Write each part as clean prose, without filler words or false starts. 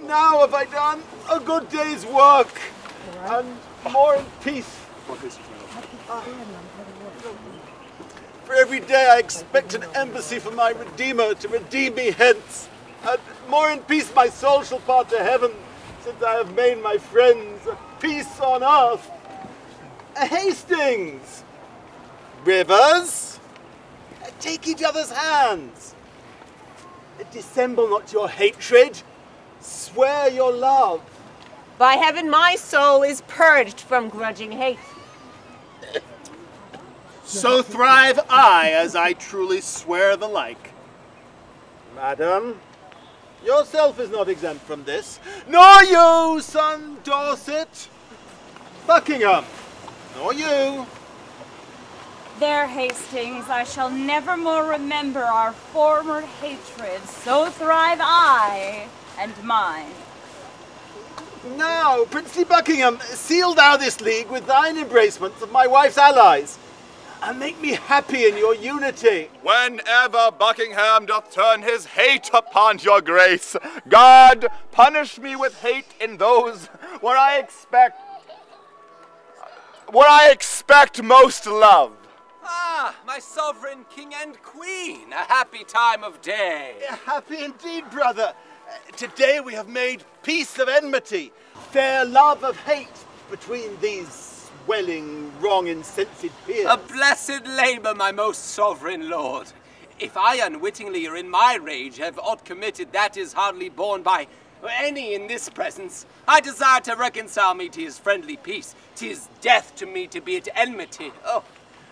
now have I done a good day's work, and more in peace. For every day I expect an embassy from my Redeemer to redeem me hence, and more in peace my soul shall part to heaven, since I have made my friends a peace on earth. Hastings! Rivers! Take each other's hands. Dissemble not your hatred. Swear your love. By heaven, my soul is purged from grudging hate. So thrive I, as I truly swear the like. Madam, yourself is not exempt from this, nor you, son Dorset, Buckingham, nor you. There, Hastings, I shall never more remember our former hatred. So thrive I and mine. Now, princely Buckingham, seal thou this league with thine embracements of my wife's allies, and make me happy in your unity. Whenever Buckingham doth turn his hate upon your grace, God punish me with hate in those where I expect most love. Ah, my sovereign king and queen, a happy time of day. Happy indeed, brother. Today we have made peace of enmity, fair love of hate between these swelling, wrong, insensate peers. A blessed labour, my most sovereign lord. If I unwittingly or in my rage have aught committed that is hardly borne by any in this presence, I desire to reconcile me to his friendly peace. 'Tis death to me to be at enmity. Oh,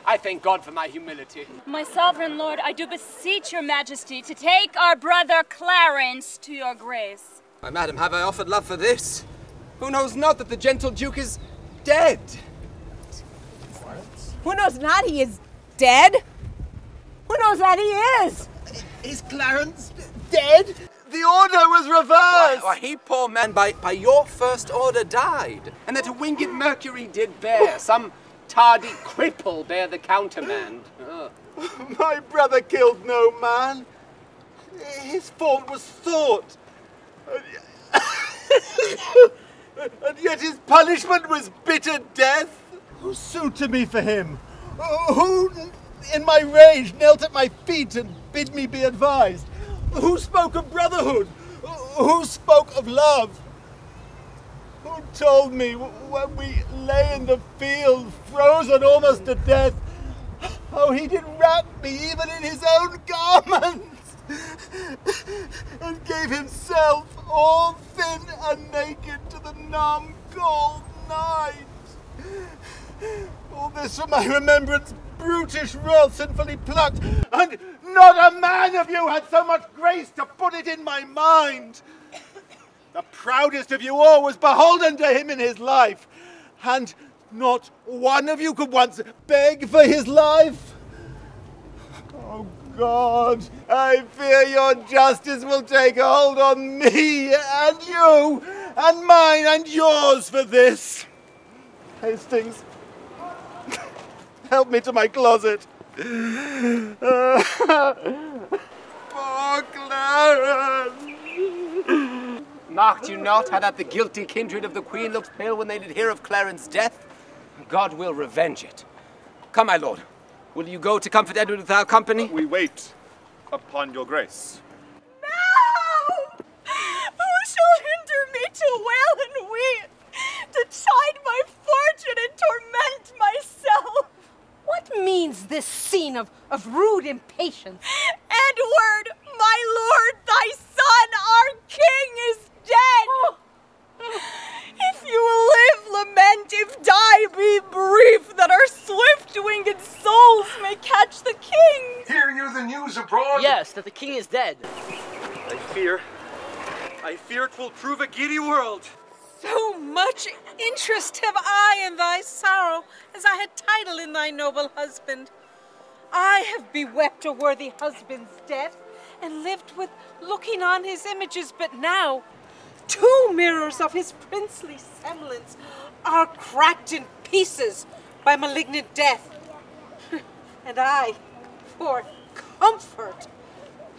I thank God for my humility. My sovereign lord, I do beseech your majesty to take our brother Clarence to your grace. My madam, have I offered love for this? Who knows not that the gentle duke is dead? Who knows not he is dead? Who knows that he is? Is Clarence dead? The order was reversed! Why, he, poor man, by your first order died, and that a winged Mercury did bear, some tardy cripple bear the countermand. Oh. My brother killed no man. His fault was thought. And yet his punishment was bitter death. Who sued to me for him? Who, in my rage, knelt at my feet and bid me be advised? Who spoke of brotherhood? Who spoke of love? Who told me when we lay in the field, frozen almost to death, how he did wrap me even in his own garments, and gave himself all thin and naked to the numb, cold night? All this from my remembrance, brutish wrath sinfully plucked, and not a man of you had so much grace to put it in my mind. The proudest of you all was beholden to him in his life, and not one of you could once beg for his life. Oh God, I fear your justice will take hold on me and you and mine and yours for this. Hastings, help me to my closet. Poor Clarence! Marked you not how that the guilty kindred of the queen looked pale when they did hear of Clarence's death? God will revenge it. Come, my lord. Will you go to comfort Edward with our company? We wait upon your grace. No! Who shall hinder me to wail and weep, to chide my fortune and torment myself? What means this scene of rude impatience? Edward, my lord, thy son, our king, is dead. Oh. If you live, lament. If die, be brief, that our swift-winged souls may catch the king. Hear you the news abroad? Yes, that the king is dead. I fear it will prove a giddy world. So much interest have I in thy sorrow, as I had title in thy noble husband. I have bewept a worthy husband's death, and lived with looking on his images, but now 2 mirrors of his princely semblance are cracked in pieces by malignant death. And I, for comfort,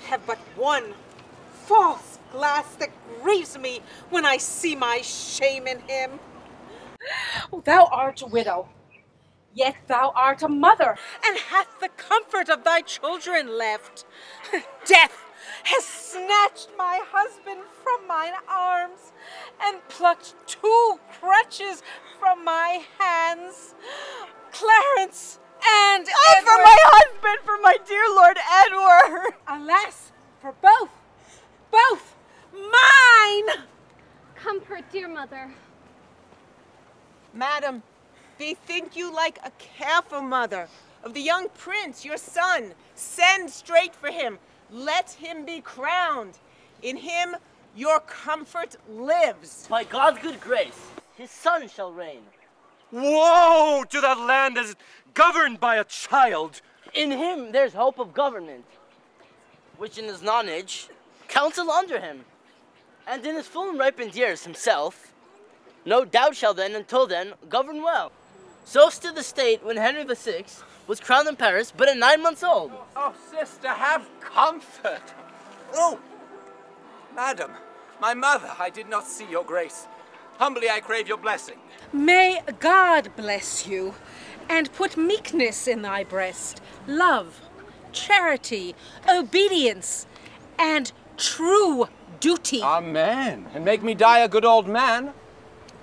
have but one false glass that grieves me when I see my shame in him. Thou art a widow, yet thou art a mother. And hath the comfort of thy children left. Death has snatched my husband from mine arms and plucked 2 crutches from my hands. Clarence and Oh, for my husband, for my dear Lord Edward! Alas, for both mine! Comfort, dear mother. Madam, bethink you like a careful mother of the young prince, your son. Send straight for him. Let him be crowned. In him your comfort lives. By God's good grace, his son shall reign. Woe to that land as governed by a child! In him there's hope of government, which in his nonage counsel under him, and in his full and ripened years himself, no doubt shall then, until then, govern well. So stood the state when Henry VI was crowned in Paris, but at 9 months old. Oh, sister, have comfort. Oh, madam, my mother, I did not see your grace. Humbly I crave your blessing. May God bless you, and put meekness in thy breast, love, charity, obedience, and true duty. Amen. And make me die a good old man.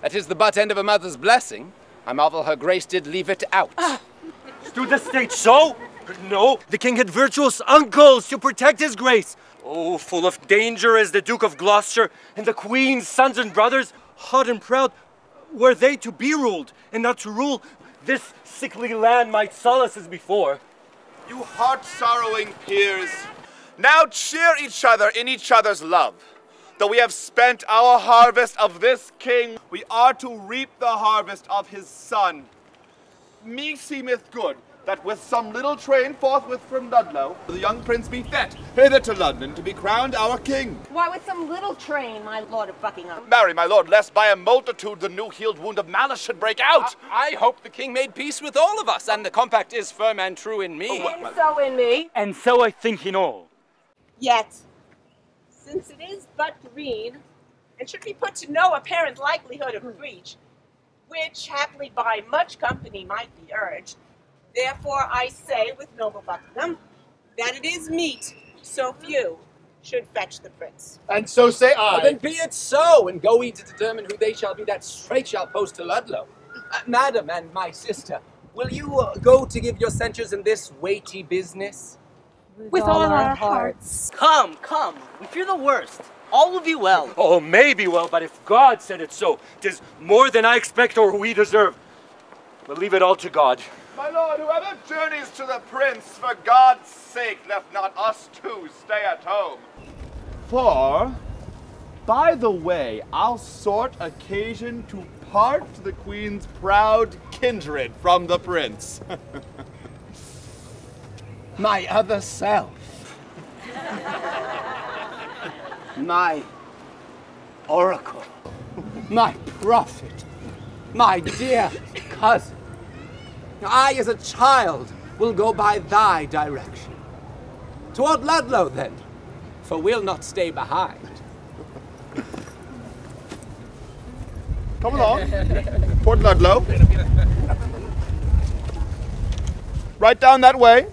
That is the butt end of a mother's blessing. I marvel her grace did leave it out. Stood the state so? No, the king had virtuous uncles to protect his grace. Oh, full of danger as the Duke of Gloucester and the queen's sons and brothers, hot and proud, were they to be ruled, and not to rule this sickly land might solace as before. You heart-sorrowing peers, now cheer each other in each other's love. Though we have spent our harvest of this king, we are to reap the harvest of his son. Me seemeth good that with some little train forthwith from Ludlow, the young prince be fed hither to London to be crowned our king. Why, with some little train, my lord of Buckingham. Marry, my lord, lest by a multitude the new-healed wound of malice should break out. I hope the king made peace with all of us, and the compact is firm and true in me. And so in me. And so I think in all. Yet, since it is but green, and should be put to no apparent likelihood of breach, which haply by much company might be urged, therefore I say with noble Buckingham, that it is meet so few should fetch the prince. And so say I. Well, then be it so, and go we to determine who they shall be that straight shall post to Ludlow. Madam and my sister, will you go to give your censures in this weighty business? With all our hearts. Come, we fear the worst. All will be well. Oh, may be well, but if God said it so, 'tis more than I expect or we deserve. We'll leave it all to God. My lord, whoever journeys to the prince, for God's sake, let not us too stay at home. For, by the way, I'll sort occasion to part the queen's proud kindred from the prince. My other self. My oracle. My prophet. My dear cousin. I, as a child, will go by thy direction. Toward Ludlow, then, for we'll not stay behind. Come along. Toward Ludlow. Right down that way.